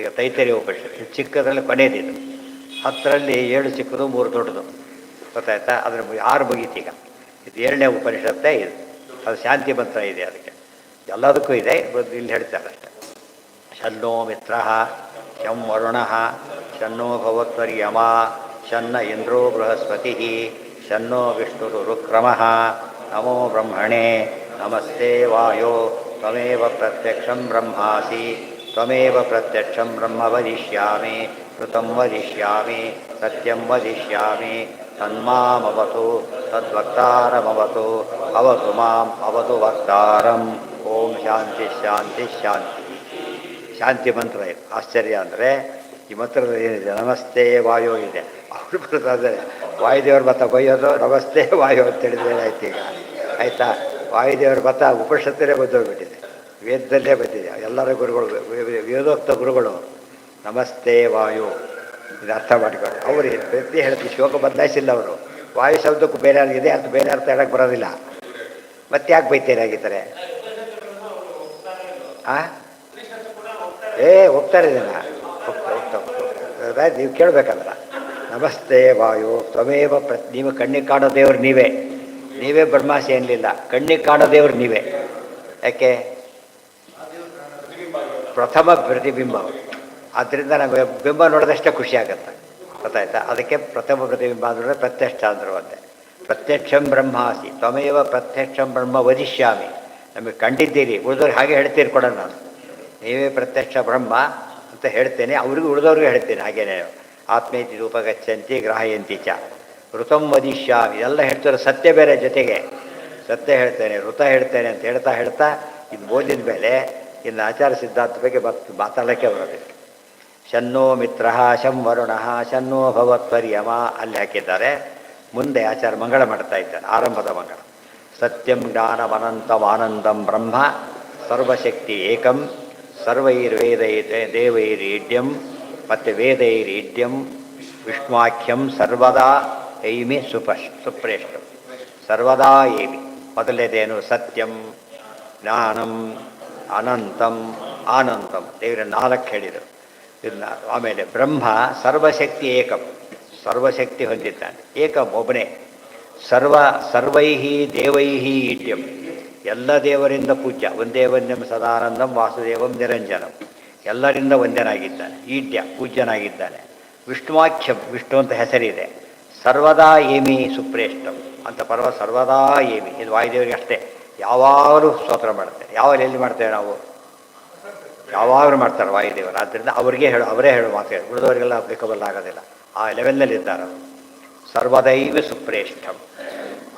ಈಗ ತೈತರಿಯ ಉಪನಿಷತ್ತು ಚಿಕ್ಕದ್ರಲ್ಲಿ ಕೊನೆಯದಿದು. 10ರಲ್ಲಿ 7 ಚಿಕ್ಕದು 3 ದೊಡ್ಡದು. ಗೊತ್ತಾಯ್ತಾ? ಅದ್ರ 6 ಮುಗೀತು ಈಗ. ಇದು 7ನೇ ಉಪನಿಷತ್ತೇ ಇದು. ಅದು ಶಾಂತಿ ಮಂತ್ರ ಇದೆ ಅದಕ್ಕೆ. ಎಲ್ಲದಕ್ಕೂ ಇದೆ, ಇಲ್ಲಿ ಹೇಳ್ತಾರೆ ಅಷ್ಟೆ. ಶನ್ನೋ ಮಿತ್ರ ಶಂ ವರುಣ ಶನ್ನೋ ಭವತ್ವರ್ಯಮ ಶನ್ನ ಇಂದ್ರೋ ಬೃಹಸ್ಪತಿ ಶನ್ನೋ ವಿಷ್ಣುರುಕ್ರಮ ನಮೋ ಬ್ರಹ್ಮಣೇ ನಮಸ್ತೆ ವಾಯೋ ತ್ವಮೇವ ಪ್ರತ್ಯಕ್ಷಂ ಬ್ರಹ್ಮಾಸಿ ತ್ವಮೇವ ಪ್ರತ್ಯಕ್ಷಂ ಬ್ರಹ್ಮ ವದಿಷ್ಯಾಮಿ ಋತಂ ವದಿಷ್ಯಾಮಿ ಸತ್ಯಂ ವದಿಷ್ಯಾಮಿ ತನ್ಮಾಮವತು ತದ್ವಕ್ತಾರಮವತು ಅವತು ಮಾಂ ಅವತು ವಕ್ತಾರಂ. ಓಂ ಶಾಂತಿ ಶಾಂತಿ ಶಾಂತಿ. ಶಾಂತಿ ಮಂತ್ರ ಇದೆ. ಆಶ್ಚರ್ಯ ಅಂದರೆ ಈ ಮಂತ್ರದಲ್ಲಿ ಏನಿದೆ? ನಮಸ್ತೆ ವಾಯೋ ಇದೆ. ಅವರು ಬರ್ತಾರೆ ವಾಯುದೇವ್ರ ಮತ ಬೈಯೋದು ನಮಸ್ತೆ ವಾಯು ಅಂತೇಳಿದ್ರೆ ಆಯ್ತು ಈಗ. ಆಯಿತಾ? ವಾಯುದೇವ್ರ ಮತ ಉಪನಿಷತ್ತಲ್ಲೇ ಬಂದೋಗ್ಬಿಟ್ಟಿದೆ, ವೇದದಲ್ಲೇ ಬಂದಿದೆ. ಎಲ್ಲರ ಗುರುಗಳು, ವೇದೋಕ್ತ ಗುರುಗಳು ನಮಸ್ತೆ ವಾಯು ಇದು ಅರ್ಥ ಮಾಡಿಕೊಂಡು ಅವರು ಪ್ರತಿ ಹೇಳ್ತೀವಿ. ಶ್ಲೋಕ ಬದಲಾಯಿಸಿಲ್ಲ ಅವರು. ವಾಯು ಶಬ್ದಕ್ಕೂ ಬೇರೆ ಇದೆ, ಅದು ಬೇರೆ ಅರ್ಥ ಹೇಳಕ್ಕೆ ಬರೋದಿಲ್ಲ. ಮತ್ತೆ ಯಾಕೆ ಬೈತೇನೆ ಆಗಿದ್ದಾರೆ? ಹೋಗ್ತಾರೆ ಇದನ್ನ ಹೋಗ್ತಾ ನೀವು ಕೇಳಬೇಕಂದ್ರ. ನಮಸ್ತೆ ವಾಯು ತ್ವಮೇವ ನೀವು ಕಣ್ಣಿಗೆ ಕಾಣೋ ದೇವ್ರು ನೀವೇ ಬ್ರಹ್ಮಾಸಿ ಅನ್ನಲಿಲ್ಲ. ಕಣ್ಣಿಗೆ ಕಾಣೋ ದೇವ್ರು ನೀವೇ. ಯಾಕೆ? ಪ್ರಥಮ ಪ್ರತಿಬಿಂಬ. ಆದ್ದರಿಂದ ನಮಗೆ ಬಿಂಬ ನೋಡಿದಷ್ಟೇ ಖುಷಿ ಆಗುತ್ತೆ. ಗೊತ್ತಾಯ್ತಾ? ಅದಕ್ಕೆ ಪ್ರಥಮ ಪ್ರತಿಬಿಂಬ ಅಂದರೆ ಪ್ರತ್ಯಕ್ಷ ಅಂದರು ಅಂತೆ. ಪ್ರತ್ಯಕ್ಷಂ ಬ್ರಹ್ಮಾಸಿ ತ್ವಮೇವ ಪ್ರತ್ಯಕ್ಷಂ ಬ್ರಹ್ಮ ವದಿಷ್ಯಾಮಿ. ನಮಗೆ ಕಂಡಿದ್ದೀರಿ, ಉಳಿದವ್ರಿಗೆ ಹಾಗೆ ಹೇಳ್ತೀರಿ ಕೊಡೋಣ. ನಾನು ನೀವೇ ಪ್ರತ್ಯಕ್ಷ ಬ್ರಹ್ಮ ಅಂತ ಹೇಳ್ತೇನೆ, ಅವ್ರಿಗೂ ಉಳಿದವ್ರಿಗೂ ಹೇಳ್ತೇನೆ ಹಾಗೇನೆ. ಆತ್ಮೇತಿ ರೂಪಗಚ್ಚಂತಿ ಗ್ರಾಹಯಂತಿ ಚ ಋತಂ ವದಿಷ್ಯಾಮಿ ಎಲ್ಲ ಹೇಳ್ತಾರೆ. ಸತ್ಯ ಬೇರೆ ಜೊತೆಗೆ ಸತ್ಯ ಹೇಳ್ತೇನೆ, ಋತ ಹೇಳ್ತೇನೆ ಅಂತ ಹೇಳ್ತಾ ಇದು ಓದಿದ ಮೇಲೆ ಇನ್ನು ಆಚಾರ ಸಿದ್ಧಾಂತ ಬಗ್ಗೆ ಮಾತಾಡೋಕ್ಕೆ ಬರೋದಿಲ್ಲ. ಶನ್ನೋ ಮಿತ್ರ ಶಂ ವರುಣ ಶನ್ನೋ ಭವತ್ವರ್ಯಮ ಅಲ್ಲಿ ಹಾಕಿದ್ದಾರೆ. ಮುಂದೆ ಆಚಾರ ಮಂಗಳ ಮಾಡ್ತಾ ಇದ್ದಾರೆ. ಆರಂಭದ ಮಂಗಳ. ಸತ್ಯಂ ಜ್ಞಾನಮನಂತಮಾನಂದಂ ಬ್ರಹ್ಮ ಸರ್ವಶಕ್ತಿ ಏಕಂ ಸರ್ವೈರ್ವೇದೈ ದೇವೈರೀಡ್ಯಂ ಮತ್ತು ವೇದೈರೀಡ್ಯಂ ವಿಷ್ಣುವಾಖ್ಯಂ ಸರ್ವದಾ ಏಮಿ ಸುಪ್ರೇಷ್ಠಂ. ಸರ್ವದಾ ಏಮಿ ಮೊದಲನೇದೇನು? ಸತ್ಯಂ ಜ್ಞಾನಂ ಅನಂತಂ ಆನಂದಂ. ದೇವರ 4 ಹೇಳಿದರು. ಇದನ್ನ ಆಮೇಲೆ ಬ್ರಹ್ಮ ಸರ್ವಶಕ್ತಿ ಏಕಂ, ಸರ್ವಶಕ್ತಿ ಹೊಂದಿದ್ದಾನೆ. ಏಕಂ ಒಬ್ಬನೇ. ಸರ್ವೈ ದೇವೈ ಈಡ್ಯಂ ಎಲ್ಲ ದೇವರಿಂದ ಪೂಜ್ಯ. ಒಂದೇ ವಂದ್ಯಂ ಸದಾನಂದಂ ವಾಸುದೇವಂ ನಿರಂಜನಂ. ಎಲ್ಲರಿಂದ ವಂದ್ಯನಾಗಿದ್ದಾನೆ. ಈಡ್ಯ ಪೂಜ್ಯನಾಗಿದ್ದಾನೆ. ವಿಷ್ಣುವಾಖ್ಯಂ ವಿಷ್ಣು ಅಂತ ಹೆಸರಿದೆ. ಸರ್ವದಾ ಏಮಿ ಸುಪ್ರೇಷ್ಠಂ ಅಂತ ಪರ್ವ ಸರ್ವದಾ ಏಮಿ. ಇದು ವಾಯುದೇವರಿಗೆ ಅಷ್ಟೇ. ಯಾವಾಗಲೂ ಸ್ತೋತ್ರ ಮಾಡ್ತೇವೆ. ಯಾವಾಗ ಎಲ್ಲಿ ಮಾಡ್ತೇವೆ ನಾವು? ಯಾವಾಗಲೂ ಮಾಡ್ತಾರೆ ವಾಯುದೇವರು. ಆದ್ದರಿಂದ ಅವರೇ ಹೇಳು ಮಾತು. ಉಳಿದವರಿಗೆಲ್ಲ ಅಪ್ಲಿಕಬಲ್ ಆಗೋದಿಲ್ಲ. ಆ ಲೆವೆಲ್ನಲ್ಲಿದ್ದಾರೆ ಅವರು. ಸರ್ವದೈವ ಸುಪ್ರೇಷ್ಠಂ.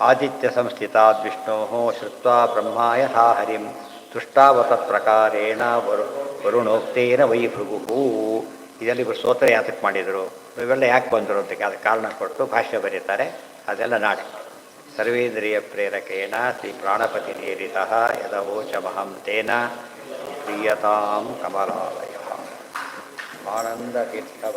ಆದಿತ್ಯ ಸಂಸ್ಥಿತಾದ್ ವಿಷ್ಣೋ ಶ್ರುತ್ವಾ ಬ್ರಹ್ಮ ಯಥಾ ಹರಿಂ ತುಷ್ಟಾವತತ್ ಪ್ರಕಾರೇಣ ವರುಣೋಕ್ತೇನ ವೈ ಭೃಗು. ಇದರಲ್ಲಿ ಇವರು ಸ್ತೋತ್ರ ಯಾತಕ್ಕೆ ಮಾಡಿದರು, ಇವೆಲ್ಲ ಯಾಕೆ ಬಂದರು ಅಂತ ಅದಕ್ಕೆ ಕಾರಣ ಕೊಟ್ಟು ಭಾಷ್ಯ ಬರೀತಾರೆ. ಅದೆಲ್ಲ ನಾಳೆ. ಸರ್ವೇಂದ್ರಿಯ ಪ್ರೇರಕೇಣ ಶ್ರೀ ಪ್ರಾಣಪತಿ ನೇರಿತಃ ಯದವೋಚಮಹಂ ತೇನ ಪ್ರಿಯತಾಂ ಕಮಲಾಲಯ. ಆನಂದ ತೀರ್ಥವರ